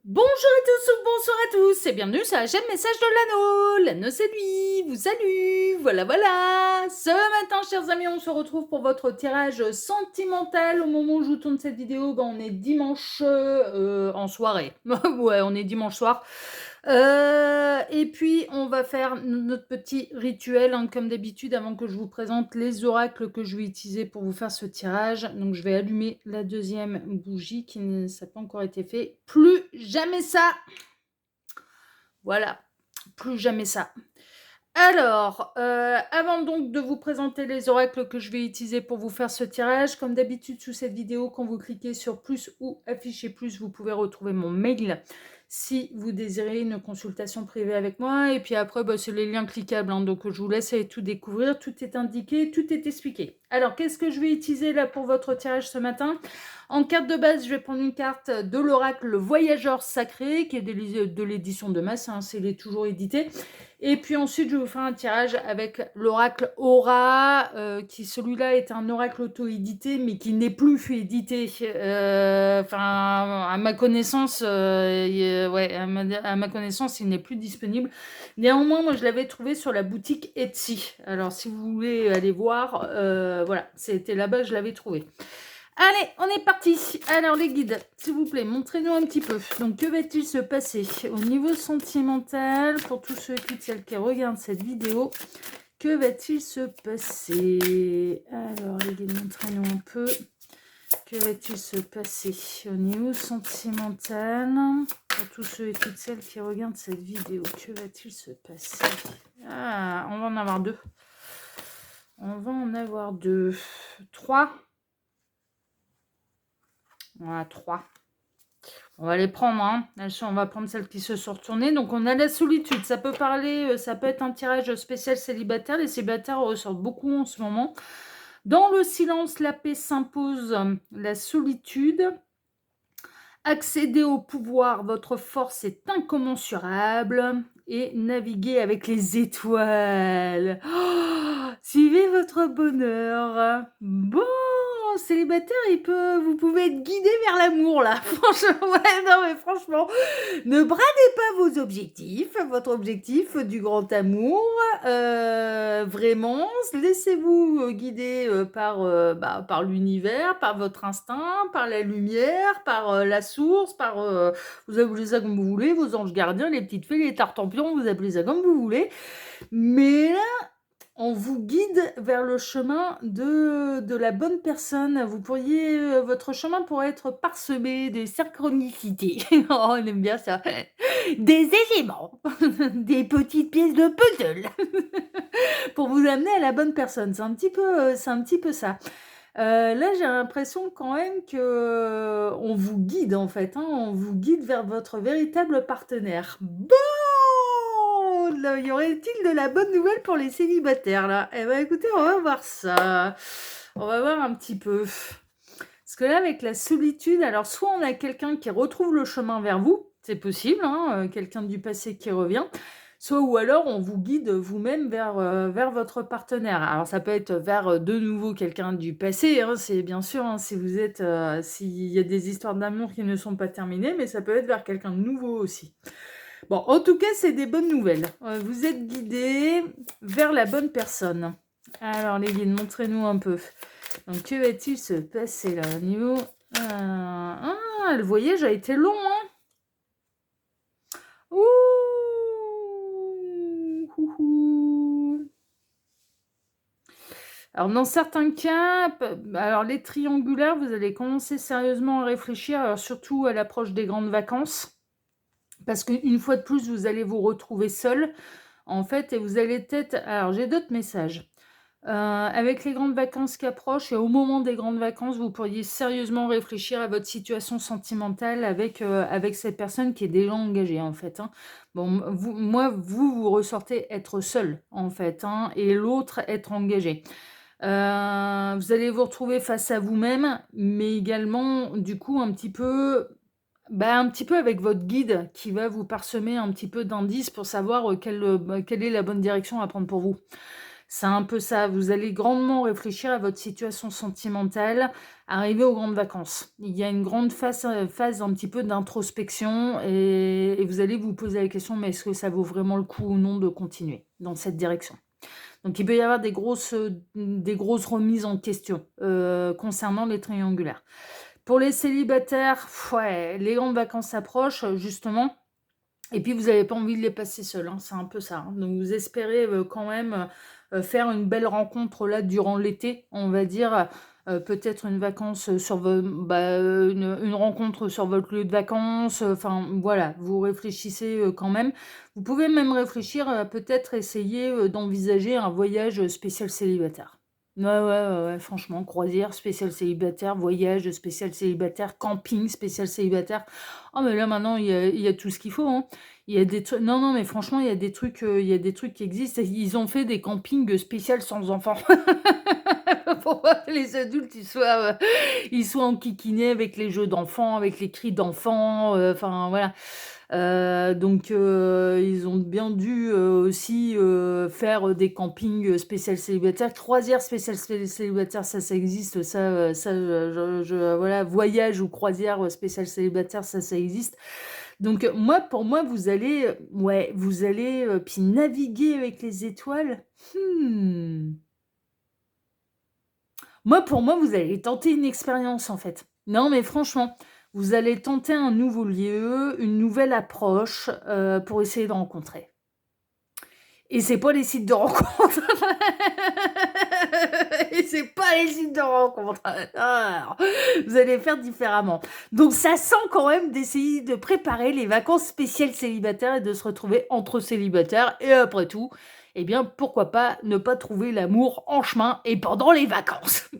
Bonjour à tous ou bonsoir à tous et bienvenue sur la chaîne Message de l'Anneau. L'Anneau c'est lui, vous salue, voilà. Ce matin, chers amis, on se retrouve pour votre tirage sentimental. Au moment où je vous tourne cette vidéo, on est dimanche en soirée. Ouais, on est dimanche soir. Et puis, on va faire notre petit rituel, hein, comme d'habitude, avant que je vous présente les oracles que je vais utiliser pour vous faire ce tirage. Donc, je vais allumer la deuxième bougie qui n'a pas encore été fait. Plus jamais ça. Voilà, plus jamais ça. Alors, avant donc de vous présenter les oracles que je vais utiliser pour vous faire ce tirage, comme d'habitude sous cette vidéo, quand vous cliquez sur plus ou afficher plus, vous pouvez retrouver mon mail si vous désirez une consultation privée avec moi. Et puis après, c'est les liens cliquables, hein, donc je vous laisse aller tout découvrir. Tout est indiqué, tout est expliqué. Alors, qu'est-ce que je vais utiliser là pour votre tirage ce matin ? En carte de base, je vais prendre une carte de l'oracle Le Voyageur Sacré, qui est de l'édition de masse, hein, il est toujours édité. Et puis ensuite, je vais vous faire un tirage avec l'oracle Aura, qui celui-là est un oracle auto-édité, mais qui n'est plus édité. À ma connaissance, à ma connaissance, il n'est plus disponible. Néanmoins, moi, je l'avais trouvé sur la boutique Etsy. Alors, si vous voulez aller voir, voilà, c'était là-bas que je l'avais trouvé. Allez, on est parti. Alors les guides, s'il vous plaît, montrez-nous un petit peu. Donc que va-t-il se passer au niveau sentimental pour tous ceux et celles qui regardent cette vidéo? Que va-t-il se passer? Alors les guides, montrez-nous un peu. Que va-t-il se passer au niveau sentimental pour tous ceux et toutes celles qui regardent cette vidéo? Que va-t-il se passer? Ah, on va en avoir deux. On va en avoir deux. 3. Voilà, 3. On va les prendre, hein. On va prendre celles qui se sont retournées. Donc, on a la solitude. Ça peut parler, ça peut être un tirage spécial célibataire. Les célibataires ressortent beaucoup en ce moment. Dans le silence, la paix s'impose. La solitude. Accéder au pouvoir, votre force est incommensurable. Et naviguer avec les étoiles. Oh, suivez votre bonheur. Bon, célibataire, vous pouvez être guidé vers l'amour, là. Franchement, ouais, non, mais franchement, ne bradez pas vos objectifs, votre objectif du grand amour. Vraiment, laissez-vous guider par l'univers, par votre instinct, par la lumière, par la source, vous appelez ça comme vous voulez, vos anges gardiens, les petites fées, les tartempions, vous appelez ça comme vous voulez. Mais là, on vous guide vers le chemin de la bonne personne. Votre chemin pourrait être parsemé de synchronicités. Oh, on aime bien ça. Des éléments, des petites pièces de puzzle pour vous amener à la bonne personne. C'est un petit peu ça. Là, j'ai l'impression quand même que on vous guide en fait. On vous guide vers votre véritable partenaire. Bon, y aurait-il de la bonne nouvelle pour les célibataires là? Eh ben, écoutez, on va voir ça. On va voir un petit peu. Parce que là, avec la solitude, alors soit on a quelqu'un qui retrouve le chemin vers vous, c'est possible, hein, quelqu'un du passé qui revient, soit ou alors on vous guide vous-même vers votre partenaire. Alors ça peut être vers de nouveau quelqu'un du passé, hein, c'est bien sûr, hein, s'il y a des histoires d'amour qui ne sont pas terminées, mais ça peut être vers quelqu'un de nouveau aussi. Bon, en tout cas, c'est des bonnes nouvelles. Vous êtes guidés vers la bonne personne. Alors les guides, montrez-nous un peu. Donc, que va-t-il se passer là au niveau... le voyage a été long, hein. Ouh. Alors, dans certains cas, alors les triangulaires, vous allez commencer sérieusement à réfléchir, alors surtout à l'approche des grandes vacances. Parce qu'une fois de plus, vous allez vous retrouver seul, en fait, et vous allez peut-être... Alors, j'ai d'autres messages. Avec les grandes vacances qui approchent et au moment des grandes vacances, vous pourriez sérieusement réfléchir à votre situation sentimentale avec cette personne qui est déjà engagée, en fait, hein. Bon, vous ressortez être seul, en fait, hein, et l'autre être engagé. Vous allez vous retrouver face à vous-même, mais également, du coup, un petit peu avec votre guide qui va vous parsemer un petit peu d'indices pour savoir quelle est la bonne direction à prendre pour vous. C'est un peu ça. Vous allez grandement réfléchir à votre situation sentimentale, arriver aux grandes vacances. Il y a une grande phase un petit peu d'introspection et vous allez vous poser la question, mais est-ce que ça vaut vraiment le coup ou non de continuer dans cette direction? Donc il peut y avoir des grosses remises en question concernant les triangulaires. Pour les célibataires, ouais, les grandes vacances s'approchent, justement. Et puis vous avez pas envie de les passer seuls, hein, c'est un peu ça, hein. Donc vous espérez, quand même, faire une belle rencontre là durant l'été, on va dire, peut-être une vacance, sur une rencontre sur votre lieu de vacances, enfin voilà, vous réfléchissez, quand même. Vous pouvez même réfléchir à peut-être essayer, d'envisager un voyage, spécial célibataire. Ouais, ouais, ouais, ouais, franchement, croisière spécial célibataire, voyage spécial célibataire, camping spécial célibataire. Oh mais là maintenant il y a tout ce qu'il faut, hein. Il y a des trucs non, non, mais franchement, il y a des trucs qui existent. Ils ont fait des campings spéciaux sans enfants. Pour que les adultes, ils soient enquiquinés avec les jeux d'enfants, avec les cris d'enfants, enfin voilà. Donc ils ont bien dû, aussi, faire des campings spécial célibataires. Croisière spéciale célibataire, ça existe, ça, voilà, voyage ou croisière, spéciale célibataire, ça existe. Donc moi, pour moi, vous allez, ouais, vous allez, puis naviguer avec les étoiles. Mmh. Moi, pour moi, vous allez tenter une expérience, en fait. Non, mais franchement, vous allez tenter un nouveau lieu, une nouvelle approche, pour essayer de rencontrer. Et c'est pas les sites de rencontres. Et c'est pas les sites de rencontres. Ah, vous allez faire différemment. Donc ça sent quand même d'essayer de préparer les vacances spéciales célibataires et de se retrouver entre célibataires. Et après tout, eh bien, pourquoi pas ne pas trouver l'amour en chemin et pendant les vacances.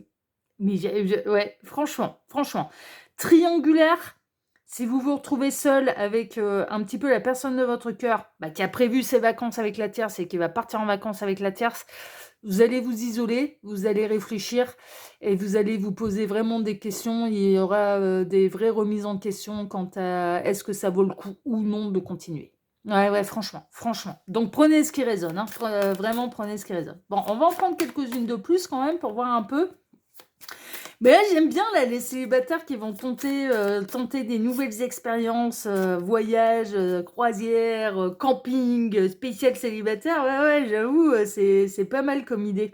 Mais ouais, franchement, franchement. Triangulaire, si vous vous retrouvez seul avec un petit peu la personne de votre cœur, qui a prévu ses vacances avec la tierce et qui va partir en vacances avec la tierce, vous allez vous isoler, vous allez réfléchir et vous allez vous poser vraiment des questions. Il y aura des vraies remises en question quant à est-ce que ça vaut le coup ou non de continuer. Ouais, ouais, franchement, franchement. Donc prenez ce qui résonne, hein, vraiment prenez ce qui résonne. Bon, on va en prendre quelques-unes de plus quand même pour voir un peu. Mais là, j'aime bien là, les célibataires qui vont tenter des nouvelles expériences, voyages, croisières, camping, spécial célibataire. Ouais, ouais, j'avoue, c'est pas mal comme idée.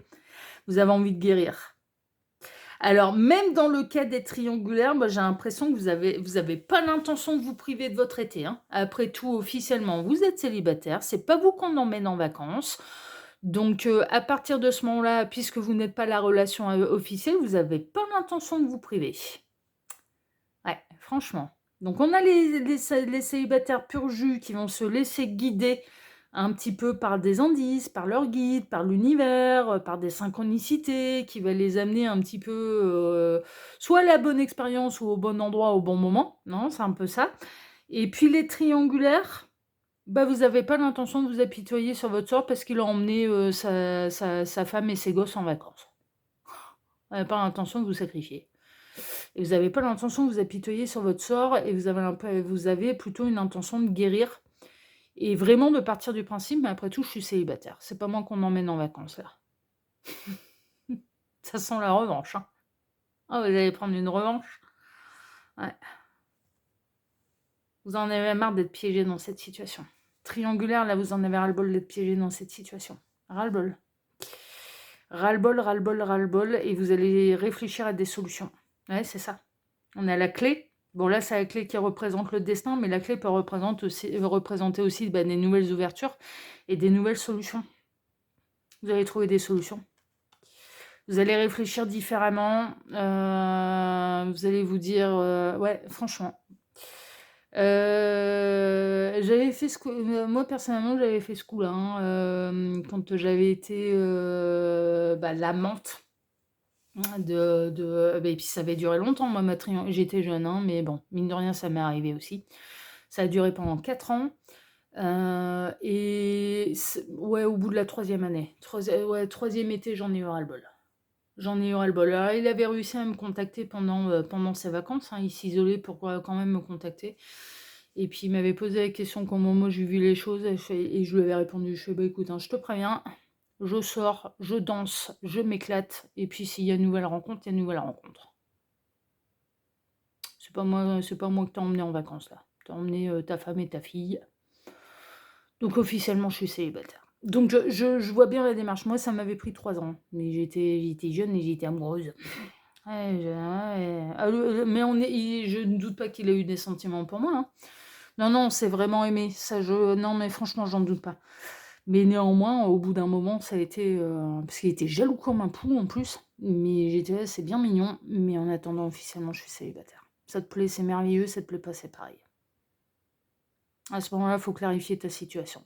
Vous avez envie de guérir. Alors, même dans le cas des triangulaires, moi, j'ai l'impression que vous avez pas l'intention de vous priver de votre été, hein. Après tout, officiellement, vous êtes célibataire. C'est pas vous qu'on emmène en vacances. Donc, à partir de ce moment-là, puisque vous n'êtes pas la relation officielle, vous n'avez pas l'intention de vous priver. Ouais, franchement. Donc, on a les célibataires pur jus qui vont se laisser guider un petit peu par des indices, par leur guide, par l'univers, par des synchronicités qui va les amener un petit peu soit à la bonne expérience ou au bon endroit au bon moment. Non, c'est un peu ça. Et puis les triangulaires, vous avez pas l'intention de vous apitoyer sur votre sort parce qu'il a emmené, sa femme et ses gosses en vacances. Vous avez pas l'intention de vous sacrifier et vous avez pas l'intention de vous apitoyer sur votre sort et vous avez plutôt une intention de guérir et vraiment de partir du principe: «Mais après tout, je suis célibataire. C'est pas moi qu'on emmène en vacances là». Ça sent la revanche, hein. Ah, vous allez prendre une revanche? Ouais. Vous en avez marre d'être piégé dans cette situation. Triangulaire, là, vous en avez ras-le-bol d'être piégé dans cette situation. Ras-le-bol. Ras-le-bol, ras-le-bol, ras-le-bol, et vous allez réfléchir à des solutions. Ouais, c'est ça. On a la clé. Bon, là, c'est la clé qui représente le destin, mais la clé peut représenter aussi des nouvelles ouvertures et des nouvelles solutions. Vous allez trouver des solutions. Vous allez réfléchir différemment. Vous allez vous dire, ouais, franchement. J'avais fait moi personnellement, j'avais fait ce coup-là, hein, quand j'avais été l'amante et puis ça avait duré longtemps, moi, j'étais jeune, hein, mais bon, mine de rien, ça m'est arrivé aussi. Ça a duré pendant 4 ans. Et ouais, au bout de la troisième année, troisième été, j'en ai eu ras-le-bol. J'en ai eu ras-le-bol. Alors, il avait réussi à me contacter pendant ses vacances, hein, il s'isolait pour quand même me contacter. Et puis il m'avait posé la question comment moi j'ai vu les choses et je lui avais répondu, écoute, hein, je te préviens, je sors, je danse, je m'éclate et puis s'il y a une nouvelle rencontre, il y a une nouvelle rencontre. C'est pas moi que tu as emmené en vacances là. Tu as emmené, ta femme et ta fille. Donc officiellement, je suis célibataire. Donc je vois bien la démarche. Moi, ça m'avait pris 3 ans, mais j'étais jeune et j'étais amoureuse. Ouais, ouais. Ah, mais je ne doute pas qu'il ait eu des sentiments pour moi, hein. Non, non, on s'est vraiment aimé. Ça, non, mais franchement, j'en doute pas. Mais néanmoins, au bout d'un moment, ça a été, parce qu'il était jaloux comme un pou en plus. Mais j'étais là, c'est bien mignon. Mais en attendant, officiellement, je suis célibataire. Ça te plaît, c'est merveilleux. Ça te plaît pas, c'est pareil. À ce moment-là, il faut clarifier ta situation.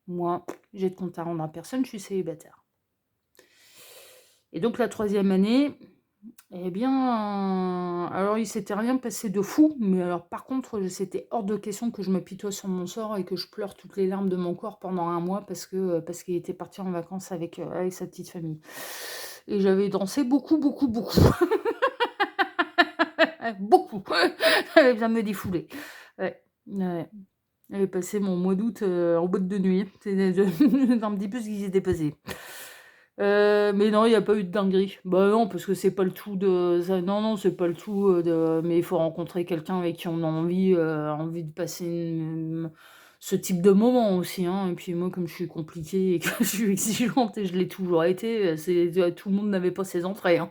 Moi, j'ai de compte à rendre à personne, je suis célibataire. Et donc la 3e année, eh bien, alors il s'était rien passé de fou, mais alors par contre, c'était hors de question que je m'apitoie sur mon sort et que je pleure toutes les larmes de mon corps pendant un mois parce qu'il était parti en vacances avec sa petite famille. Et j'avais dansé beaucoup, beaucoup, beaucoup. Beaucoup. J'avais besoin de me défouler. Ouais. Ouais. J'avais passé mon mois d'août en boîte de nuit. C'est un petit peu ce qui s'était passé. Mais non, il n'y a pas eu de dinguerie. Bah non, parce que c'est pas le tout de ça. Non, non, c'est pas le tout mais il faut rencontrer quelqu'un avec qui on a envie de passer ce type de moment aussi, hein. Et puis moi, comme je suis compliquée et que je suis exigeante et je l'ai toujours été, tout le monde n'avait pas ses entrées, hein.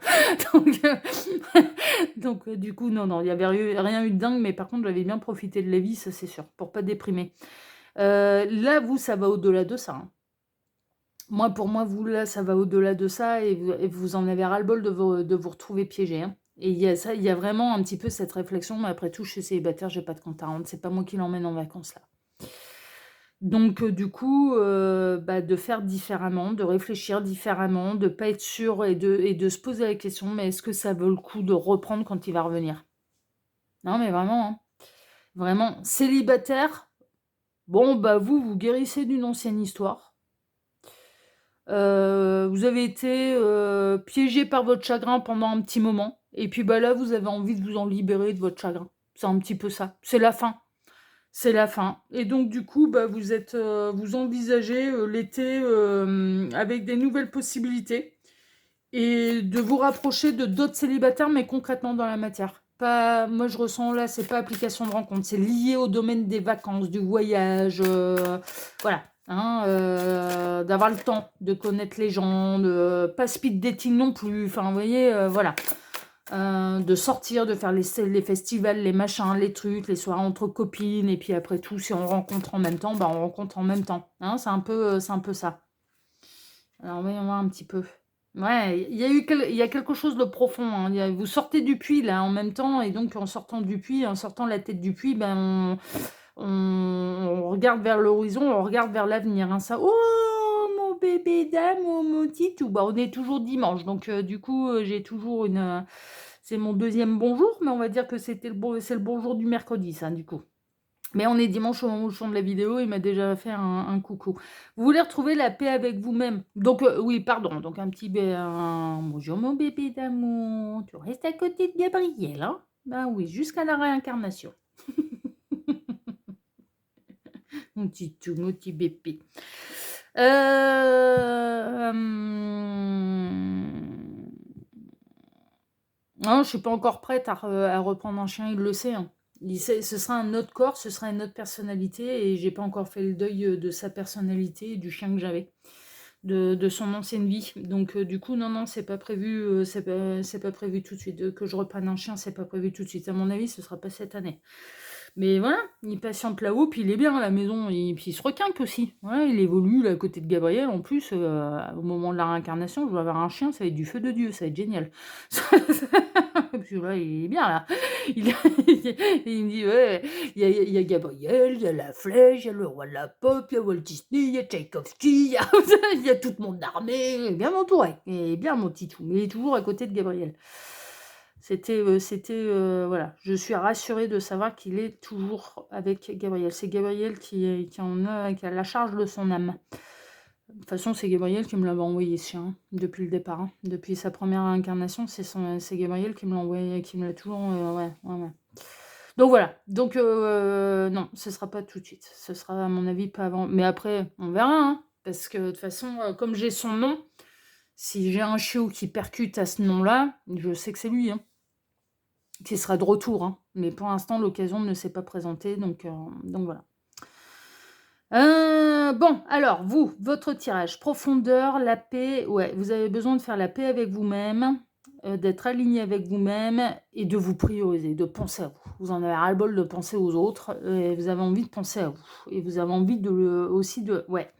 Donc, du coup, non, non, il y avait rien eu de dingue, mais par contre, j'avais bien profité de la vie, ça c'est sûr, pour pas déprimer. Là, vous, ça va au-delà de ça, hein. Pour moi, vous, là, ça va au-delà de ça et vous en avez ras-le-bol de vous retrouver piégé, hein. Et il y a vraiment un petit peu cette réflexion, mais après tout, je suis célibataire, j'ai pas de compte à rendre, c'est pas moi qui l'emmène en vacances là. Donc, du coup, de faire différemment, de réfléchir différemment, de pas être sûr et de se poser la question, mais est-ce que ça vaut le coup de reprendre quand il va revenir? Non, mais vraiment, hein. Vraiment, célibataire, bon, vous guérissez d'une ancienne histoire. Vous avez été piégé par votre chagrin pendant un petit moment. Et puis là, vous avez envie de vous en libérer de votre chagrin. C'est un petit peu ça. C'est la fin. C'est la fin. Et donc, du coup, vous envisagez l'été avec des nouvelles possibilités et de vous rapprocher de d'autres célibataires, mais concrètement dans la matière. Pas, moi, je ressens là, c'est pas application de rencontre, c'est lié au domaine des vacances, du voyage, voilà. Hein, d'avoir le temps de connaître les gens, pas speed dating non plus, enfin, vous voyez, voilà. De sortir, de faire les festivals, les machins, les trucs, les soirées entre copines, et puis après tout, si on rencontre en même temps, on rencontre en même temps. Hein, c'est un peu ça. Alors, voyons voir un petit peu. Ouais, il y a quelque chose de profond, hein. Vous sortez du puits, là, en même temps, et donc en sortant du puits, en sortant la tête du puits, on regarde vers l'horizon, on regarde vers l'avenir, hein, ça. Oh, mon bébé dame, oh, mon titou. On est toujours dimanche, donc du coup, j'ai toujours c'est mon 2e bonjour, mais on va dire que c'est le bonjour du mercredi, ça, du coup. Mais on est dimanche au moment où je tourne la vidéo, il m'a déjà fait un coucou. Vous voulez retrouver la paix avec vous-même. Donc, oui, pardon. Donc, bonjour mon bébé d'amour. Tu restes à côté de Gabriel, hein? Ben oui, jusqu'à la réincarnation. Mon petit tout, mon petit bébé. Non, je suis pas encore prête à reprendre un chien, il le sait, hein. Ce sera un autre corps, ce sera une autre personnalité, et j'ai pas encore fait le deuil de sa personnalité et du chien que j'avais, de son ancienne vie. Donc du coup, non, non, c'est pas prévu, c'est pas prévu tout de suite. Que je reprenne un chien, c'est pas prévu tout de suite. À mon avis, ce sera pas cette année. Mais voilà, il patiente là-haut, puis il est bien à la maison, et puis il se requinque aussi. Voilà, il évolue là, à côté de Gabriel. En plus, au moment de la réincarnation, je vais avoir un chien, ça va être du feu de Dieu, ça va être génial. Parce que là, il est bien là. Il, il me dit, ouais, il y a Gabriel, il y a la Flèche, il y a le roi de la pop, il y a Walt Disney, il y a Tchaïkovski, il y a toute mon armée, il est bien entouré, il est bien mon titou, mais il est toujours à côté de Gabriel. Voilà, je suis rassurée de savoir qu'il est toujours avec Gabriel. C'est Gabriel qui a la charge de son âme. De toute façon, c'est Gabriel qui me l'avait envoyé ce chien, depuis le départ, hein. Depuis sa première incarnation, c'est Gabriel qui me l'a envoyé, qui me l'a toujours... ouais. Donc voilà, donc non, ce sera pas tout de suite. Ce sera à mon avis pas avant. Mais après, on verra, hein. parce que de toute façon, comme j'ai son nom, si j'ai un chiot qui percute à ce nom-là, je sais que c'est lui, hein, qui sera de retour, hein. Mais pour l'instant, l'occasion ne s'est pas présentée, donc voilà. Bon, alors vous, votre tirage, profondeur, la paix, ouais, vous avez besoin de faire la paix avec vous-même, d'être aligné avec vous-même et de vous prioriser, de penser à vous. Vous en avez ras-le-bol de penser aux autres et vous avez envie de penser à vous. Et vous avez envie aussi de... Ouais.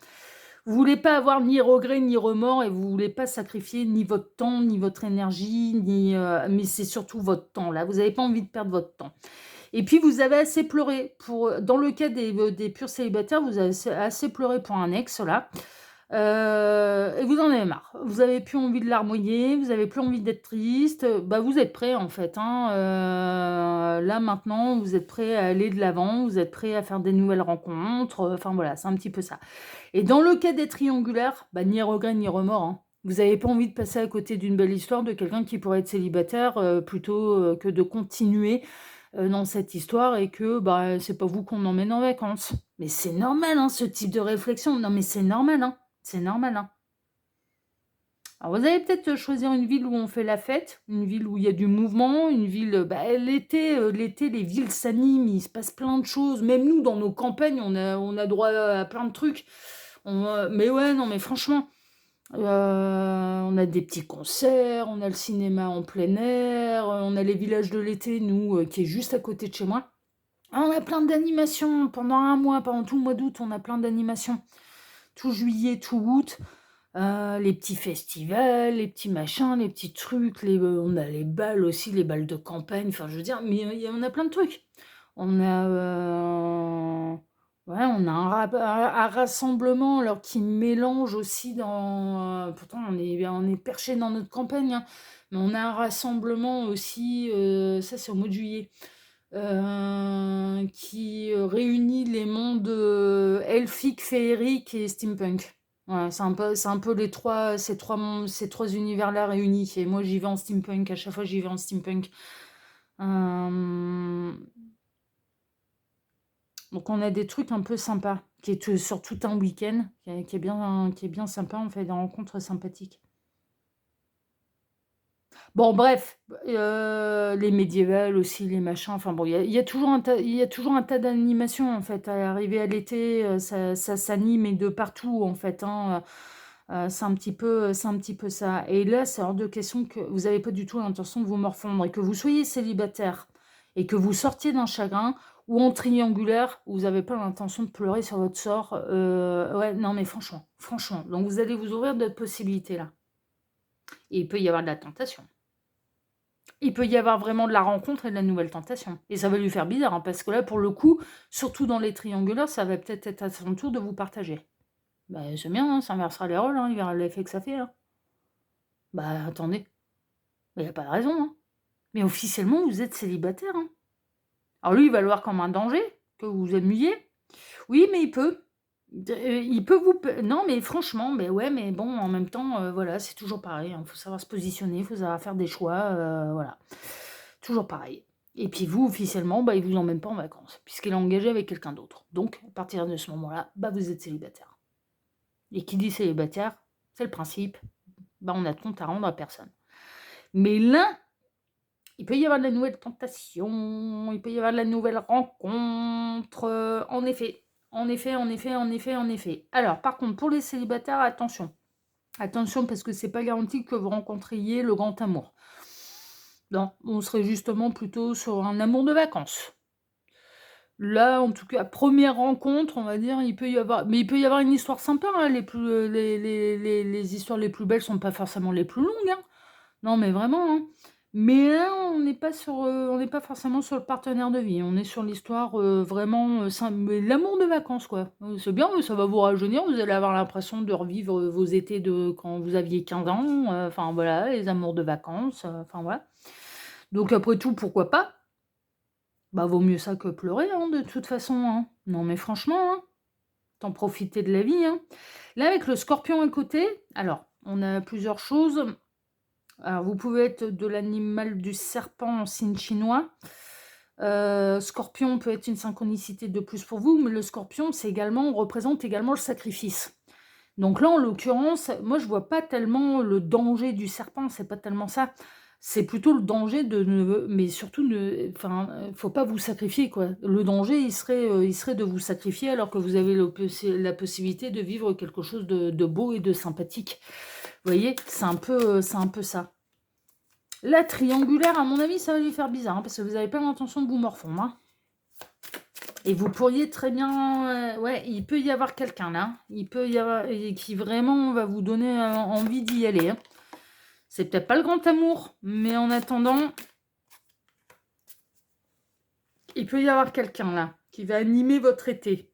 Vous voulez pas avoir ni regret ni remords et vous voulez pas sacrifier ni votre temps, ni votre énergie, mais c'est surtout votre temps, là. Vous n'avez pas envie de perdre votre temps. Et puis, vous avez assez pleuré dans le cas des purs célibataires, vous avez assez pleuré pour un ex, là. Et vous en avez marre. Vous avez plus envie de larmoyer, vous avez plus envie d'être triste. Bah, vous êtes prêt, en fait, hein. Là, maintenant, vous êtes prêt à aller de l'avant, vous êtes prêt à faire des nouvelles rencontres. Enfin, voilà, c'est un petit peu ça. Et dans le cas des triangulaires, bah, ni regret ni remords, hein. Vous n'avez pas envie de passer à côté d'une belle histoire de quelqu'un qui pourrait être célibataire plutôt que de continuer dans cette histoire et que bah, c'est pas vous qu'on emmène en vacances. Mais c'est normal, hein, ce type de réflexion. Non, mais c'est normal, hein. C'est normal, hein. Alors, vous allez peut-être choisir une ville où on fait la fête, une ville où il y a du mouvement, une ville... Bah, l'été, les villes s'animent, il se passe plein de choses. Même nous, dans nos campagnes, on a droit à plein de trucs. Mais ouais, non, mais franchement, on a des petits concerts, on a le cinéma en plein air, on a les villages de l'été, nous, qui est juste à côté de chez moi. Ah, on a plein d'animations pendant un mois, pendant tout le mois d'août, on a plein d'animations. Tout juillet, tout août, les petits festivals, les petits machins, les petits trucs, on a les balles aussi, les balles de campagne, enfin je veux dire, mais on a plein de trucs. On a, ouais, on a un rassemblement alors qui mélange aussi pourtant on est perché dans notre campagne, hein, mais on a un rassemblement aussi, ça c'est au mois de juillet, qui réunit les mondes elfiques, féeriques et steampunk. Ouais, c'est un peu ces trois univers-là réunis. Et moi, j'y vais en steampunk. À chaque fois, j'y vais en steampunk. Euh, Donc, on a des trucs un peu sympas, qui est sur tout un week-end, qui est bien sympa. On fait des rencontres sympathiques. Bon, bref, les médiévales aussi, les machins. Enfin bon, il y a toujours il y a toujours un tas d'animations en fait. À l'arrivée à l'été, ça s'anime et de partout en fait, hein. C'est un petit peu ça. Et là, c'est hors de question que vous n'avez pas du tout l'intention de vous morfondre et que vous soyez célibataire et que vous sortiez d'un chagrin ou en triangulaire où vous n'avez pas l'intention de pleurer sur votre sort. Ouais, non mais franchement, franchement. Donc vous allez vous ouvrir d'autres possibilités là. Et il peut y avoir de la tentation. Il peut y avoir vraiment de la rencontre et de la nouvelle tentation. Et ça va lui faire bizarre, hein, parce que là, pour le coup, surtout dans les triangulaires, ça va peut-être être à son tour de vous partager. Bah, c'est bien, hein, ça inversera les rôles, hein, il verra l'effet que ça fait. Hein. Bah, attendez, il n'y a pas de raison. Hein. Mais officiellement, vous êtes célibataire. Hein. Alors lui, il va le voir comme un danger, que vous vous amusiez. Oui, mais il peut. Il peut vous... Non, mais franchement, mais ouais, mais bon, en même temps, voilà, c'est toujours pareil. Il faut savoir se positionner, il faut savoir faire des choix, voilà. Toujours pareil. Et puis vous, officiellement, bah, il vous emmène pas en vacances, puisqu'il est engagé avec quelqu'un d'autre. Donc, à partir de ce moment-là, bah, vous êtes célibataire. Et qui dit célibataire, c'est le principe, bah, on a de compte à rendre à personne. Mais là, il peut y avoir de la nouvelle tentation, il peut y avoir de la nouvelle rencontre, en effet. En effet, en effet, en effet, en effet. Alors, par contre, pour les célibataires, attention. Attention, parce que c'est pas garanti que vous rencontriez le grand amour. Non, on serait justement plutôt sur un amour de vacances. Là, en tout cas, première rencontre, on va dire, il peut y avoir... Mais il peut y avoir une histoire sympa, hein. Les histoires les plus belles sont pas forcément les plus longues, hein. Non, mais vraiment, hein. Mais là, on n'est pas on n'est pas forcément sur le partenaire de vie. On est sur l'histoire vraiment mais l'amour de vacances, quoi. C'est bien, ça va vous rajeunir. Vous allez avoir l'impression de revivre vos étés de quand vous aviez 15 ans. Enfin, voilà, les amours de vacances. Enfin, voilà. Donc, après tout, pourquoi pas? Bah, vaut mieux ça que pleurer, hein, de toute façon. Hein. Non, mais franchement, hein, t'en profiter de la vie. Hein. Là, avec le scorpion à côté, alors, on a plusieurs choses. Alors, vous pouvez être de l'animal du serpent en signe chinois. Scorpion peut être une synchronicité de plus pour vous, mais le scorpion, représente également le sacrifice. Donc là, en l'occurrence, moi, je vois pas tellement le danger du serpent, c'est pas tellement ça. C'est plutôt le danger de ne mais surtout ne enfin, faut pas vous sacrifier, quoi. Le danger, il serait de vous sacrifier alors que vous avez la possibilité de vivre quelque chose de beau et de sympathique. Vous voyez? C'est un peu ça. La triangulaire, à mon avis, ça va lui faire bizarre, hein, parce que vous avez pas l'intention de vous morfondre, hein. Et vous pourriez très bien, ouais, il peut y avoir quelqu'un là, il peut y avoir et qui vraiment va vous donner, envie d'y aller, hein. C'est peut-être pas le grand amour, mais en attendant, il peut y avoir quelqu'un là, qui va animer votre été.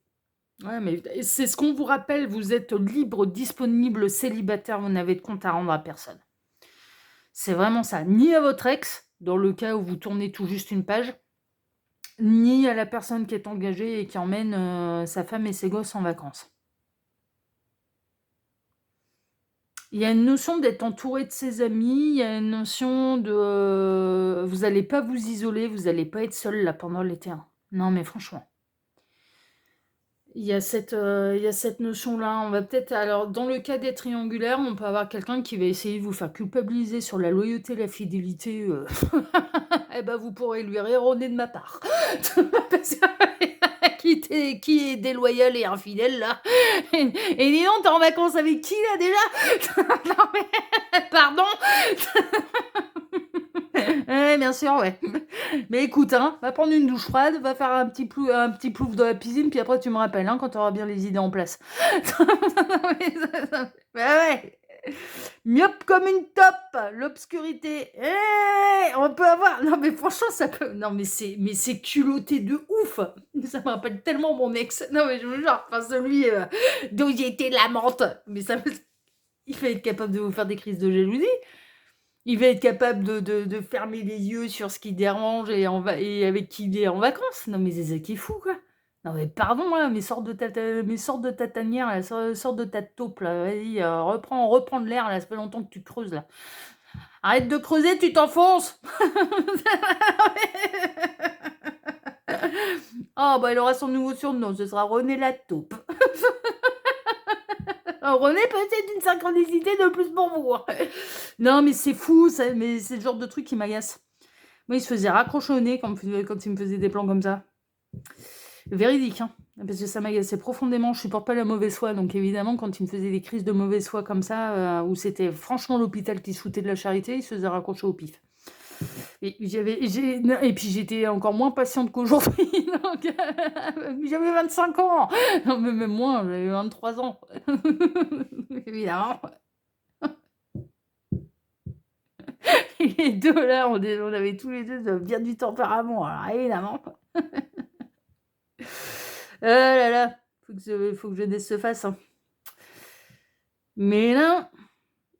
Ouais, mais c'est ce qu'on vous rappelle, vous êtes libre, disponible, célibataire, vous n'avez de compte à rendre à personne. C'est vraiment ça, ni à votre ex, dans le cas où vous tournez tout juste une page, ni à la personne qui est engagée et qui emmène, sa femme et ses gosses en vacances. Il y a une notion d'être entouré de ses amis, il y a une notion de, vous allez pas vous isoler, vous allez pas être seul là pendant l'été, hein. Non mais franchement. Il y a cette notion-là. On va peut-être alors dans le cas des triangulaires, on peut avoir quelqu'un qui va essayer de vous faire culpabiliser sur la loyauté, la fidélité, et bah, vous pourrez lui rire au nez de ma part. Parce que qui est déloyal et infidèle là? Et dis donc, tu en vacances avec qui là déjà? Non mais pardon? Ouais, bien sûr, ouais. Mais écoute, hein, va prendre une douche froide, va faire un petit plouf dans la piscine, puis après tu me rappelles, hein, quand tu auras bien les idées en place. Non, mais bah ouais. Myope comme une top, l'obscurité. On peut avoir. Non mais franchement, ça peut. Non mais c'est culotté de ouf. Ça me rappelle tellement mon ex. Non mais je veux genre, enfin celui dont j'ai été l'amante. Mais il va être capable de vous faire des crises de jalousie. Il va être capable de fermer les yeux sur ce qui dérange et avec qui il est en vacances. Non, mais c'est ça qui est fou, quoi. Non, mais pardon, là, mes sortes de tatanières, là, sortes de tas de taupes, là. Vas-y, reprends de l'air, là. Ça fait longtemps que tu creuses, là. Arrête de creuser, tu t'enfonces. Oh, bah, il aura son nouveau surnom. Ce sera René la taupe. René, peut-être une synchronicité de plus pour vous, hein. Non, mais c'est fou, ça, mais c'est le genre de truc qui m'agace. Moi, il se faisait raccrochonner quand il me faisait des plans comme ça. Véridique, hein. Parce que ça m'agaçait profondément. Je supporte pas la mauvaise foi. Donc, évidemment, quand il me faisait des crises de mauvaise foi comme ça, où c'était franchement l'hôpital qui se foutait de la charité, il se faisait raccrocher au pif. Et puis, j'étais encore moins patiente qu'aujourd'hui. Donc, j'avais 25 ans. Non, mais même moins, j'avais 23 ans. Évidemment. Et les deux, là, on avait tous les deux bien du tempérament. Alors, évidemment. Ah là là, faut que jeunesse se fasse, hein. Mais là,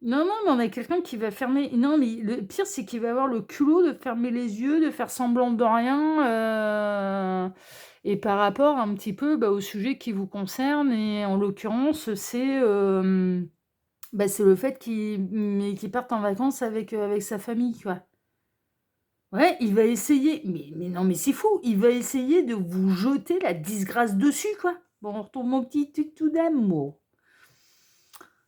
non, non, mais on a quelqu'un qui va fermer. Non, mais le pire, c'est qu'il va avoir le culot de fermer les yeux, de faire semblant de rien, et par rapport un petit peu bah, au sujet qui vous concerne. Et en l'occurrence, c'est le fait qu'il parte en vacances avec sa famille, quoi. Ouais, il va essayer, mais non, mais c'est fou, il va essayer de vous jeter la disgrâce dessus, quoi. Bon, on retrouve mon petit tout d'amour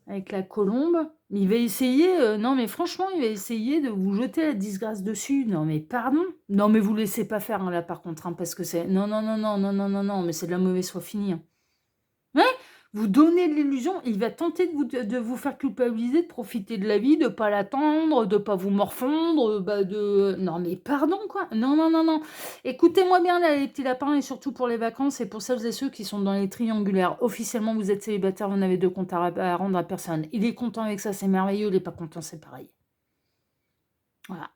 avec la colombe. Il va essayer, non, mais franchement, il va essayer de vous jeter la disgrâce dessus. Non, mais pardon. Non, mais vous laissez pas faire, hein, là, par contre, hein, parce que c'est. Non, non, non, non, non, non, non, non, mais c'est de la mauvaise foi finie, hein. Ouais, vous donnez l'illusion, il va tenter de vous faire culpabiliser, de profiter de la vie, de pas l'attendre, de pas vous morfondre, Non mais pardon quoi. Non, non, non, non. Écoutez-moi bien là les petits lapins et surtout pour les vacances et pour celles et ceux qui sont dans les triangulaires. Officiellement vous êtes célibataire, vous n'avez de compte à rendre à personne. Il est content avec ça, c'est merveilleux, il est pas content, c'est pareil. Voilà.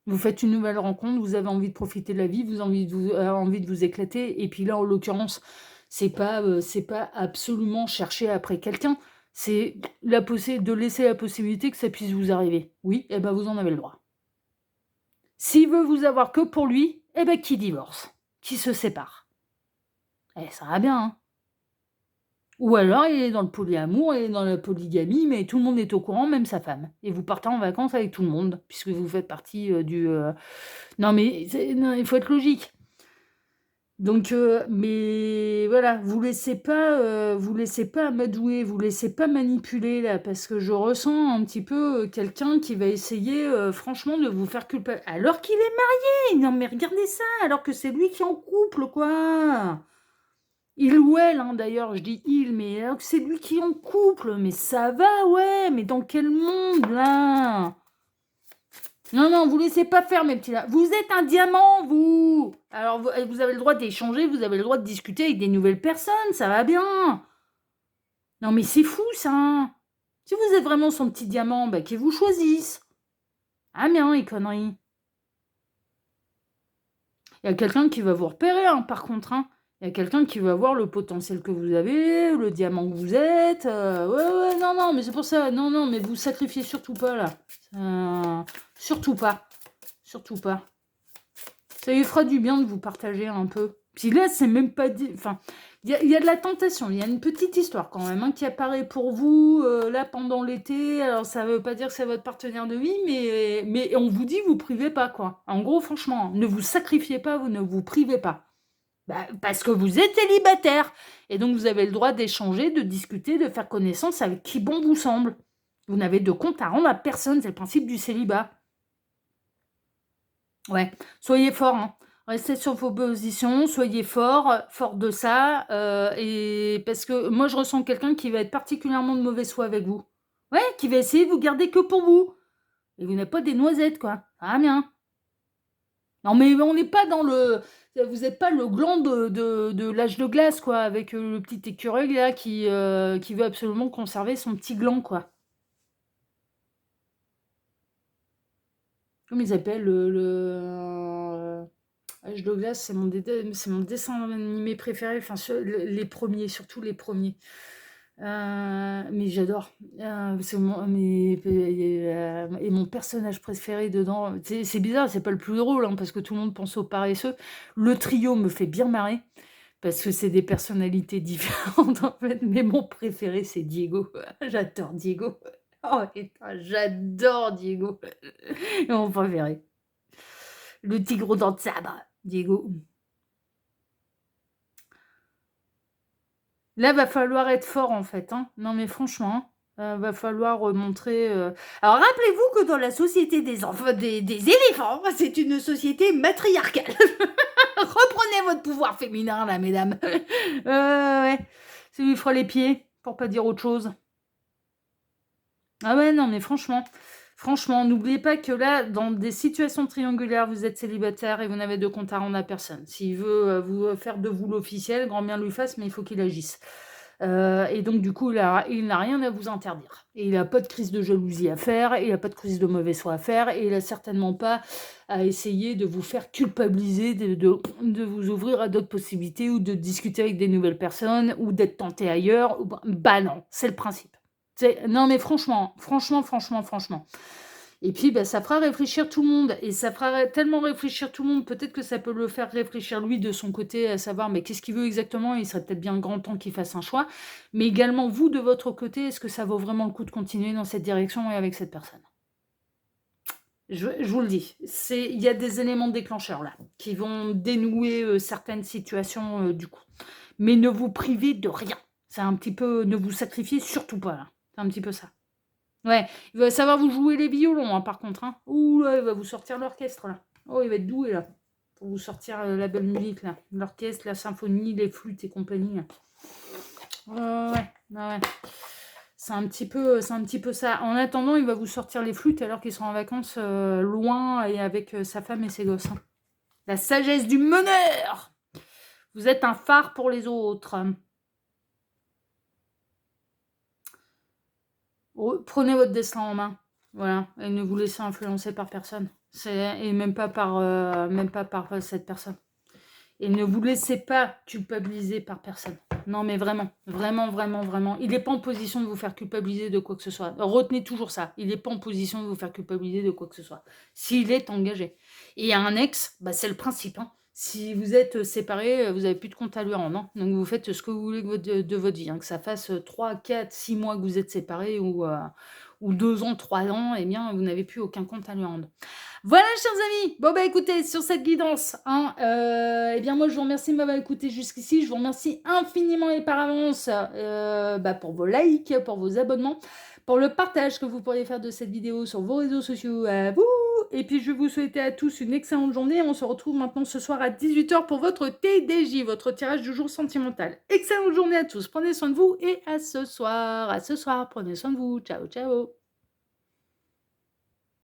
Vous faites une nouvelle rencontre, vous avez envie de profiter de la vie, vous avez envie de vous éclater, et puis là, en l'occurrence, c'est pas absolument chercher après quelqu'un, c'est de laisser la possibilité que ça puisse vous arriver. Oui, et ben vous en avez le droit. S'il veut vous avoir que pour lui, eh ben qui divorce, qui se sépare. Ça va bien, hein. Ou alors il est dans le polyamour, il est dans la polygamie, mais tout le monde est au courant, même sa femme. Et vous partez en vacances avec tout le monde, puisque vous faites partie du. Non, mais non, il faut être logique. Donc, mais voilà, vous laissez pas amadouer, vous laissez pas manipuler là, parce que je ressens un petit peu quelqu'un qui va essayer, franchement, de vous faire culpabiliser. Alors qu'il est marié! Non, mais regardez ça, alors que c'est lui qui est en couple, quoi! Il ou elle, hein, d'ailleurs, je dis il, mais alors que c'est lui qui est en couple, mais ça va, ouais, mais dans quel monde là? Non, non, vous laissez pas faire, mes petits là. Vous êtes un diamant, vous. Alors, vous avez le droit d'échanger, vous avez le droit de discuter avec des nouvelles personnes, ça va bien. Non, mais c'est fou, ça. Si vous êtes vraiment son petit diamant, bah, qu'ils vous choisissent. Ah, bien, les conneries. Il y a quelqu'un qui va vous repérer, hein, par contre, hein. Il y a quelqu'un qui va voir le potentiel que vous avez, le diamant que vous êtes. Ouais, ouais, non, non, mais c'est pour ça. Non, non, mais vous sacrifiez surtout pas, là. Surtout pas. Surtout pas. Ça lui fera du bien de vous partager un peu. Puis là, c'est même pas dit. Enfin, il y a de la tentation. Il y a une petite histoire quand même, hein, qui apparaît pour vous là pendant l'été. Alors, ça veut pas dire que c'est votre partenaire de vie, mais on vous dit, vous privez pas, quoi. En gros, franchement, ne vous sacrifiez pas, vous ne vous privez pas. Bah, parce que vous êtes célibataire. Et donc, vous avez le droit d'échanger, de discuter, de faire connaissance avec qui bon vous semble. Vous n'avez de compte à rendre à personne. C'est le principe du célibat. Ouais, soyez fort, hein. Restez sur vos positions, soyez fort, fort de ça. Et parce que moi, je ressens quelqu'un qui va être particulièrement de mauvaise foi avec vous. Ouais, qui va essayer de vous garder que pour vous. Et vous n'êtes pas des noisettes, quoi. Ah bien. Non, mais on n'est pas dans le. Vous n'êtes pas le gland de l'âge de glace, quoi, avec le petit écureuil là qui veut absolument conserver son petit gland, quoi. Comment ils appellent Âge de glace, c'est mon dessin animé préféré, enfin les premiers, surtout les premiers. Mais j'adore. Et mon personnage préféré dedans, c'est bizarre, c'est pas le plus drôle, hein, parce que tout le monde pense aux paresseux. Le trio me fait bien marrer, parce que c'est des personnalités différentes en fait, mais mon préféré c'est Diego. J'adore Diego. Oh putain, j'adore Diego. Mon préféré. Le tigre aux dents de sabre, Diego. Là, va falloir être fort, en fait, hein. Non, mais franchement, va falloir montrer. Alors, rappelez-vous que dans la société des enfants, des éléphants, c'est une société matriarcale. Reprenez votre pouvoir féminin, là, mesdames. Ouais. Ça lui fera les pieds, pour pas dire autre chose. Ah ouais, non, mais franchement, n'oubliez pas que là, dans des situations triangulaires, vous êtes célibataire et vous n'avez de compte à rendre à personne. S'il veut vous faire de vous l'officiel, grand bien lui fasse, mais il faut qu'il agisse. Et donc, du coup, il n'a rien à vous interdire. Et il n'a pas de crise de jalousie à faire, il n'a pas de crise de mauvaise foi à faire, et il n'a certainement pas à essayer de vous faire culpabiliser, de vous ouvrir à d'autres possibilités, ou de discuter avec des nouvelles personnes, ou d'être tenté ailleurs. Bah non, c'est le principe. Non, mais franchement. Et puis, bah, ça fera réfléchir tout le monde. Et ça fera tellement réfléchir tout le monde. Peut-être que ça peut le faire réfléchir lui de son côté, à savoir, mais qu'est-ce qu'il veut exactement? Il serait peut-être bien grand temps qu'il fasse un choix. Mais également, vous, de votre côté, est-ce que ça vaut vraiment le coup de continuer dans cette direction et avec cette personne? Je vous le dis, il y a des éléments déclencheurs là, qui vont dénouer certaines situations du coup. Mais ne vous privez de rien. C'est un petit peu, ne vous sacrifiez surtout pas là. C'est un petit peu ça. Ouais, il va savoir vous jouer les violons, hein, par contre. Hein. Ouh là, il va vous sortir l'orchestre là. Oh, il va être doué là. Pour vous sortir la belle musique là. L'orchestre, la symphonie, les flûtes et compagnie. Là. Ouais. C'est un petit peu ça. En attendant, il va vous sortir les flûtes alors qu'il sera en vacances loin et avec sa femme et ses gosses. Hein. La sagesse du meneur. Vous êtes un phare pour les autres. Prenez votre destin en main. Voilà. Et ne vous laissez influencer par personne. Et même pas par cette personne. Et ne vous laissez pas culpabiliser par personne. Non, mais vraiment. Il n'est pas en position de vous faire culpabiliser de quoi que ce soit. Retenez toujours ça. Il n'est pas en position de vous faire culpabiliser de quoi que ce soit. S'il est engagé. Et un ex, bah, c'est le principe. Hein. Si vous êtes séparés, vous n'avez plus de compte à lui rendre. Hein. Donc vous faites ce que vous voulez de votre vie. Hein. Que ça fasse 3, 4, 6 mois que vous êtes séparés ou ou 2 ans, 3 ans, eh bien, vous n'avez plus aucun compte à lui rendre. Voilà, chers amis. Bon, bah, écoutez, sur cette guidance, hein, eh bien, moi, je vous remercie de m'avoir écouté jusqu'ici. Je vous remercie infiniment et par avance bah, pour vos likes, pour vos abonnements, pour le partage que vous pourriez faire de cette vidéo sur vos réseaux sociaux à vous. Et puis, je vais vous souhaiter à tous une excellente journée. On se retrouve maintenant ce soir à 18h pour votre TDJ, votre tirage du jour sentimental. Excellente journée à tous. Prenez soin de vous et à ce soir. À ce soir. Prenez soin de vous. Ciao, ciao.